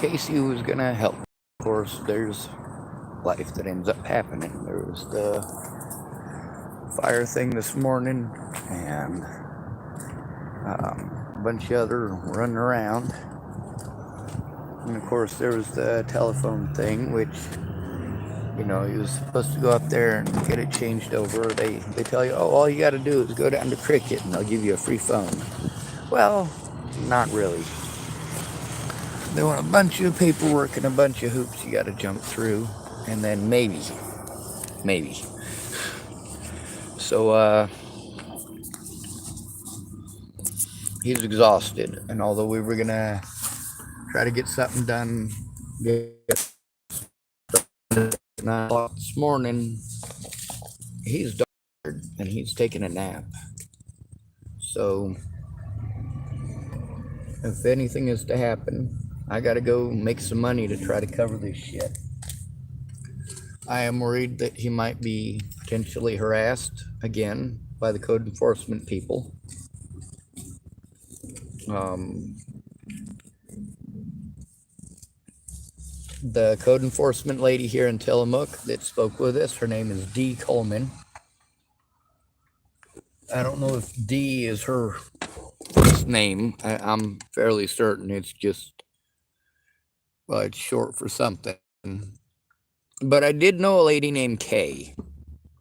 Casey was gonna help. Of course, there's life that ends up happening. There was the fire thing this morning, and a bunch of other running around. And of course, there was the telephone thing, which, he was supposed to go up there and get it changed over. They tell you, oh, all you got to do is go down to Cricket and they'll give you a free phone. Well, not really. They want a bunch of paperwork and a bunch of hoops you got to jump through, and then maybe. So, he's exhausted, and although we were gonna try to get something done, get 9 o'clock this morning, he's tired and he's taking a nap. So, if anything is to happen, I gotta go make some money to try to cover this shit. I am worried that he might be potentially harassed again by the code enforcement people. The code enforcement lady here in Tillamook that spoke with us, her name is Dee Coleman. I don't know if Dee is her first name. I'm fairly certain it's just, well, it's short for something. But I did know a lady named Kay.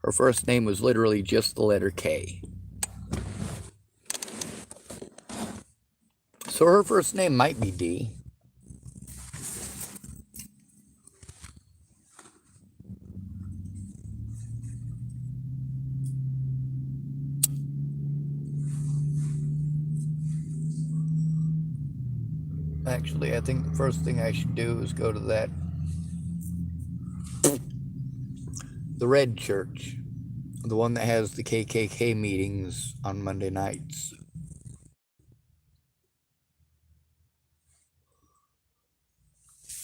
Her first name was literally just the letter K. So her first name might be Dee. Actually, I think the first thing I should do is go to the Red Church, the one that has the KKK meetings on Monday nights.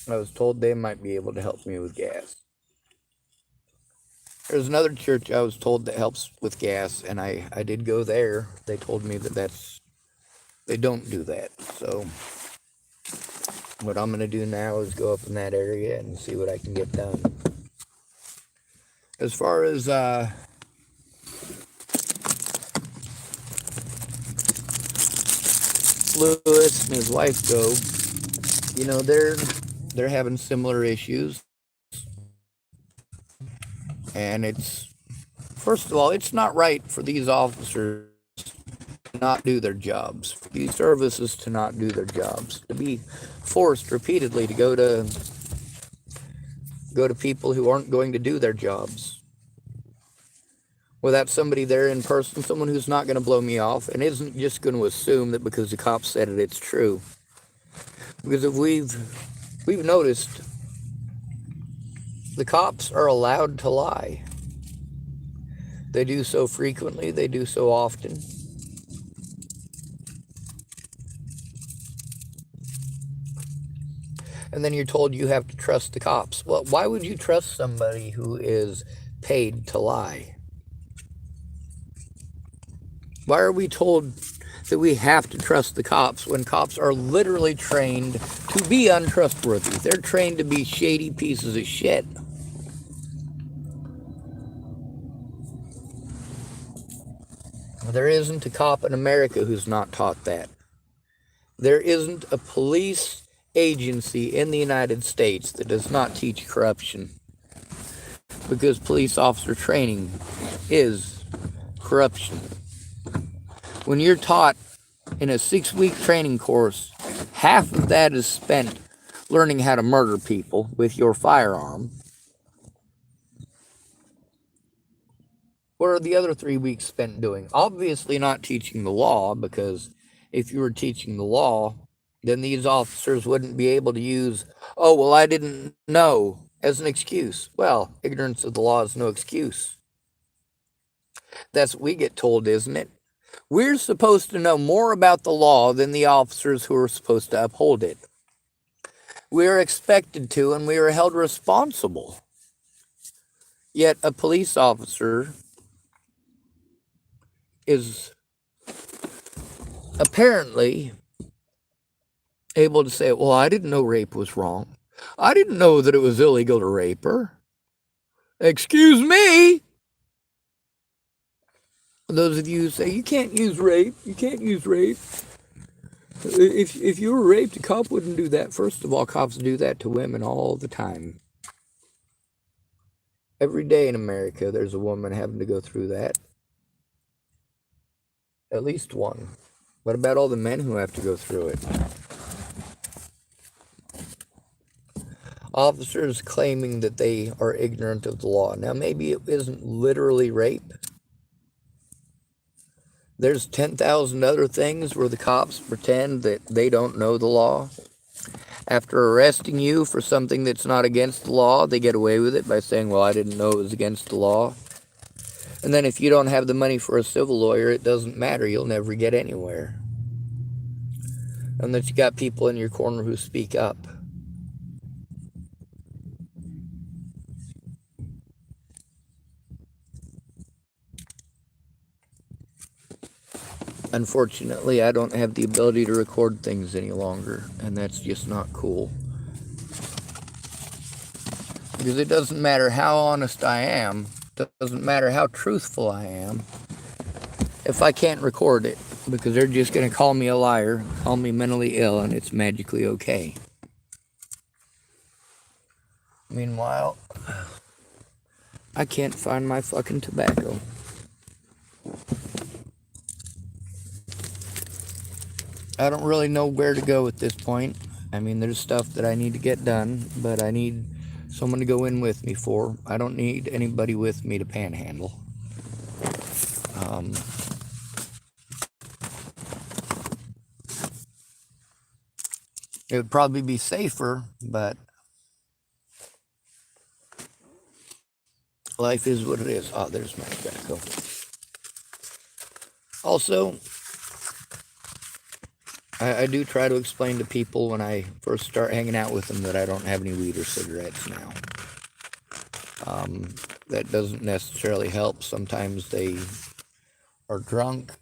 I was told they might be able to help me with gas. There's another church I was told that helps with gas, and I did go there. They told me that they don't do that. So what I'm going to do now is go up in that area and see what I can get done. As far as Lewis and his wife go, they're having similar issues. And first of all, it's not right for these officers to not do their jobs, for these services to not do their jobs, to be forced repeatedly to go to people who aren't going to do their jobs. Without somebody there in person, someone who's not going to blow me off and isn't just going to assume that because the cop said it, it's true. Because if we've noticed, the cops are allowed to lie. They do so frequently, they do so often. And then you're told you have to trust the cops. Well, why would you trust somebody who is paid to lie? Why are we told that we have to trust the cops when cops are literally trained to be untrustworthy? They're trained to be shady pieces of shit. There isn't a cop in America who's not taught that. There isn't a police agency in the United States that does not teach corruption. Because police officer training is corruption. When you're taught in a 6-week training course, half of that is spent learning how to murder people with your firearm. What are the other 3 weeks spent doing? Obviously not teaching the law, because if you were teaching the law, then these officers wouldn't be able to use, oh, well, I didn't know, as an excuse. Well, ignorance of the law is no excuse. That's what we get told, isn't it? We're supposed to know more about the law than the officers who are supposed to uphold it. We are expected to, and we are held responsible. Yet a police officer is apparently able to say, well, I didn't know rape was wrong. I didn't know that it was illegal to rape her. Excuse me? Those of you who say, you can't use rape, you can't use rape. If you were raped, a cop wouldn't do that. First of all, cops do that to women all the time. Every day in America, there's a woman having to go through that. At least one. What about all the men who have to go through it? Officers claiming that they are ignorant of the law. Now, maybe it isn't literally rape. There's 10,000 other things where the cops pretend that they don't know the law. After arresting you for something that's not against the law, they get away with it by saying, well, I didn't know it was against the law. And then if you don't have the money for a civil lawyer, it doesn't matter. You'll never get anywhere. Unless you got people in your corner who speak up. Unfortunately, I don't have the ability to record things any longer, and that's just not cool. Because it doesn't matter how honest I am, it doesn't matter how truthful I am, if I can't record it, because they're just going to call me a liar, call me mentally ill, and it's magically okay. Meanwhile, I can't find my fucking tobacco. I don't really know where to go at this point. I mean, there's stuff that I need to get done, but I need someone to go in with me for. I don't need anybody with me to panhandle. It would probably be safer, but life is what it is. Oh, there's my tobacco. Also, I do try to explain to people when I first start hanging out with them that I don't have any weed or cigarettes now. That doesn't necessarily help. Sometimes they are drunk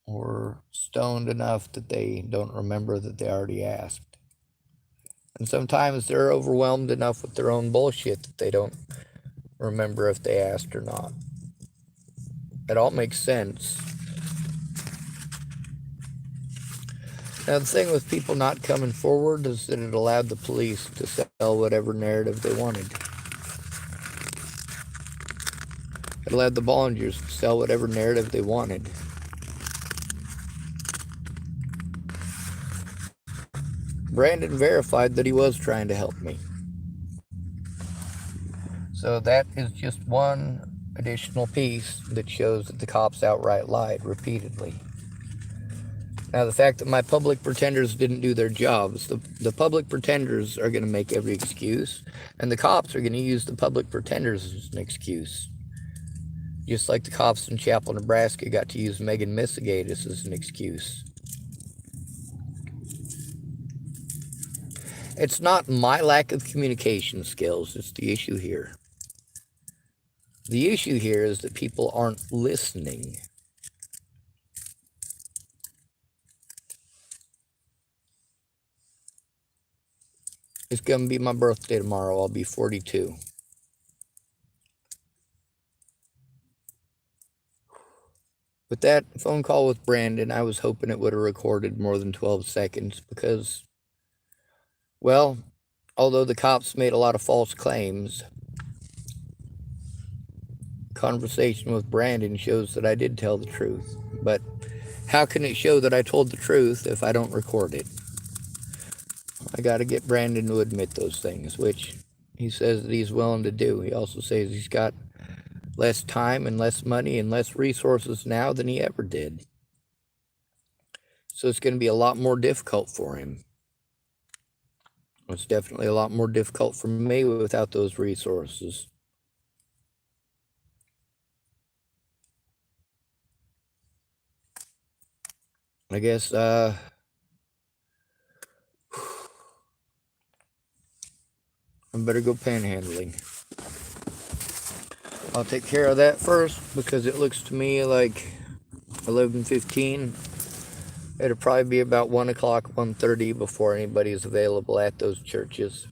or stoned enough that they don't remember that they already asked. And sometimes they're overwhelmed enough with their own bullshit that they don't remember if they asked or not. It all makes sense. Now, the thing with people not coming forward is that it allowed the police to sell whatever narrative they wanted. It allowed the volunteers to sell whatever narrative they wanted. Brandon verified that he was trying to help me. So that is just one additional piece that shows that the cops outright lied repeatedly. Now, the fact that my public pretenders didn't do their jobs, the public pretenders are going to make every excuse, and the cops are going to use the public pretenders as an excuse. Just like the cops in Chapel, Nebraska got to use Megan Missigatis as an excuse. It's not my lack of communication skills that's the issue here. The issue here is that people aren't listening. It's going to be my birthday tomorrow. I'll be 42. With that phone call with Brandon, I was hoping it would have recorded more than 12 seconds because, well, although the cops made a lot of false claims, conversation with Brandon shows that I did tell the truth. But how can it show that I told the truth if I don't record it? I got to get Brandon to admit those things, which he says that he's willing to do. He also says he's got less time and less money and less resources now than he ever did. So it's going to be a lot more difficult for him. It's definitely a lot more difficult for me without those resources. I guess, I better go panhandling. I'll take care of that first because it looks to me like 11:15. It'll probably be about 1 o'clock, 1:30 before anybody's available at those churches.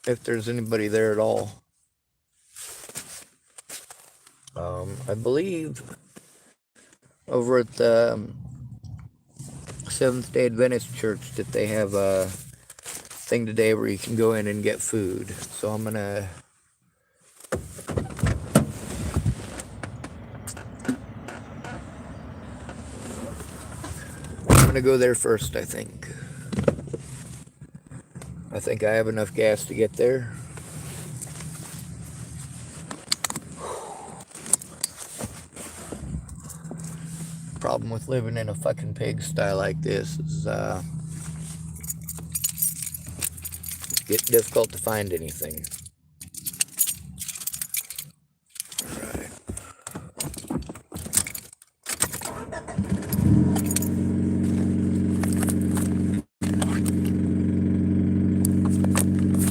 If there's anybody there at all. I believe over at the Seventh-day Adventist Church that they have a thing today where you can go in and get food. So I'm gonna go there first, I think. I think I have enough gas to get there. Problem with living in a fucking pigsty like this is it's difficult to find anything.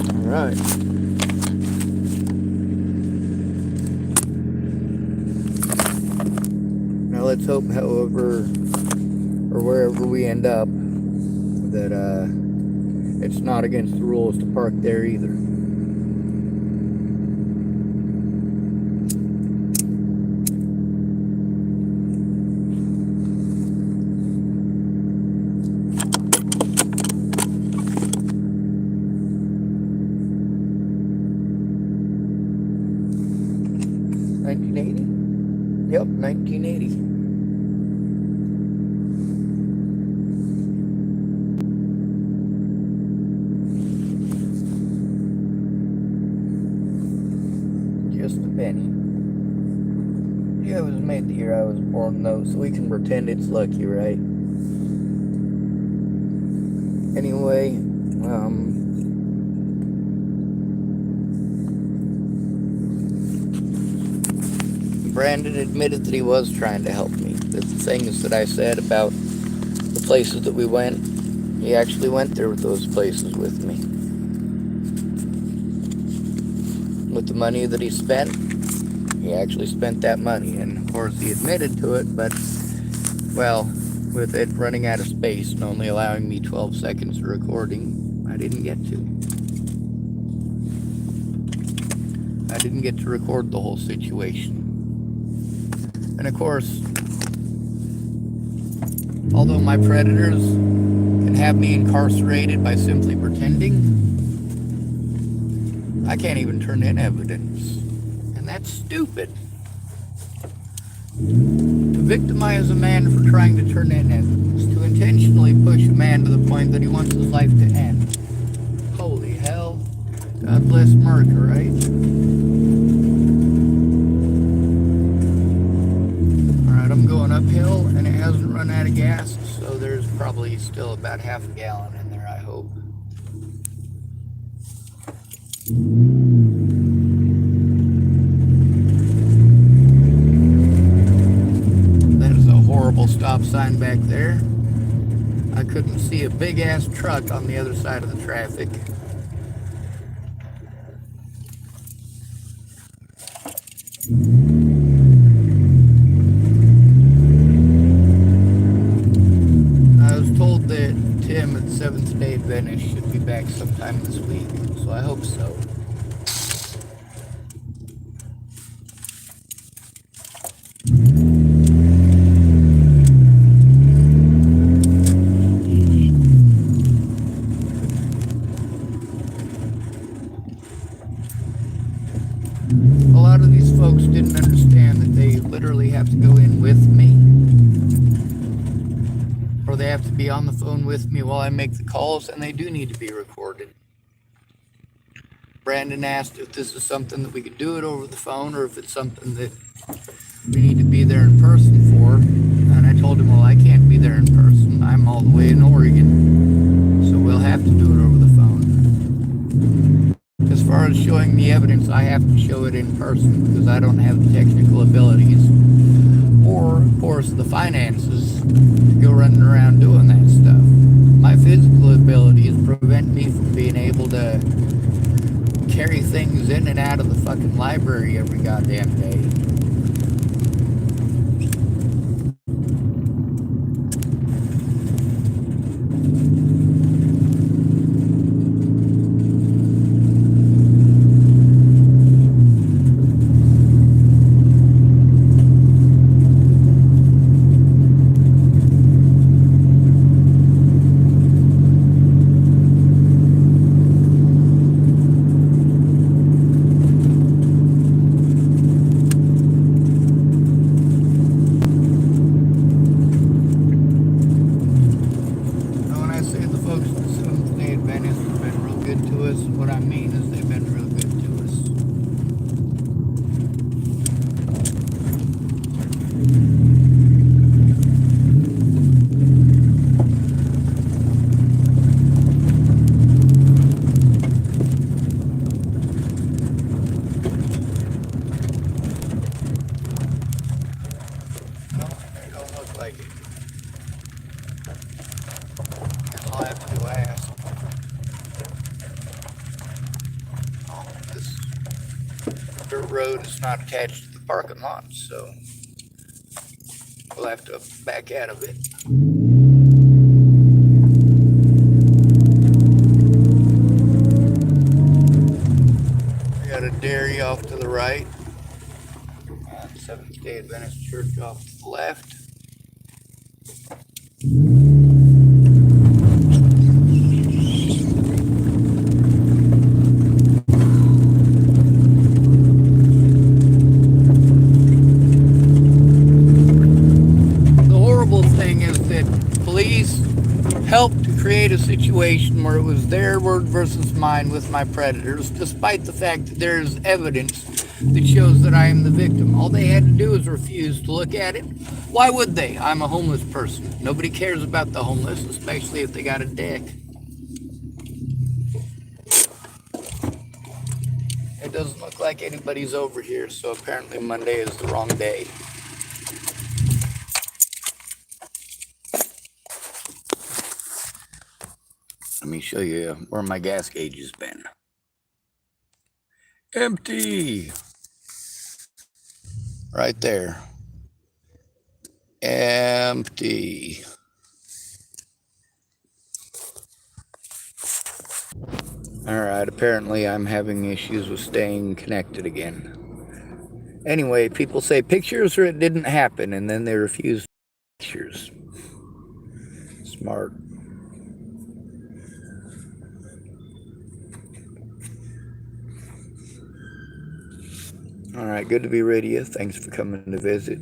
All right. Now let's hope, however, or wherever we end up, that it's not against the rules to park there either. Yep, 1980. Just a penny. Yeah, it was made the year I was born, though, so we can pretend it's lucky, right? Anyway, Brandon admitted that he was trying to help me. The things that I said about the places that we went, he actually went there with those places with me. With the money that he spent, he actually spent that money. And of course he admitted to it, but, well, with it running out of space and only allowing me 12 seconds of recording, I didn't get to. I didn't get to record the whole situation. And of course, although my predators can have me incarcerated by simply pretending, I can't even turn in evidence. And that's stupid. To victimize a man for trying to turn in evidence, to intentionally push a man to the point that he wants his life to end. Holy hell. God bless America, right? I'm going uphill and it hasn't run out of gas, so there's probably still about half a gallon in there, I hope. That is a horrible stop sign back there. I couldn't see a big ass truck on the other side of the traffic. Tim at Seventh-day Adventist should be back sometime this week, so I hope so. A lot of these folks didn't understand that they literally have to go in with me. Or they have to be on the phone with me while I make the calls, and they do need to be recorded. Brandon asked if this is something that we could do it over the phone, or if it's something that we need to be there in person for. And I told him, well, I can't be there in person. I'm all the way in Oregon, so we'll have to do it over the phone. As far as showing the evidence, I have to show it in person because I don't have the technical abilities or, of course, the finances to go running around doing that stuff. My physical abilities prevent me from being able to carry carry things in and out of the fucking library every goddamn day. When I say the folks at the Seventh-day Adventists have been real good to us, what I mean is they've been real good to us. No, they don't look like it. I'll have to ask. Oh, this dirt road is not attached to the parking lot, so we'll have to back out of it. We got a dairy off to the right, and Seventh-day Adventist Church off to the left. Police helped to create a situation where it was their word versus mine with my predators, despite the fact that there's evidence that shows that I am the victim. All they had to do is refuse to look at it. Why would they? I'm a homeless person. Nobody cares about the homeless, especially if they got a dick. It doesn't look like anybody's over here, so apparently Monday is the wrong day. Let me show you where my gas gauge has been. Empty. Right there. Empty. Alright, apparently I'm having issues with staying connected again. Anyway, people say pictures or it didn't happen, and then they refuse pictures. Smart. Alright, good to be with you. Thanks for coming to visit.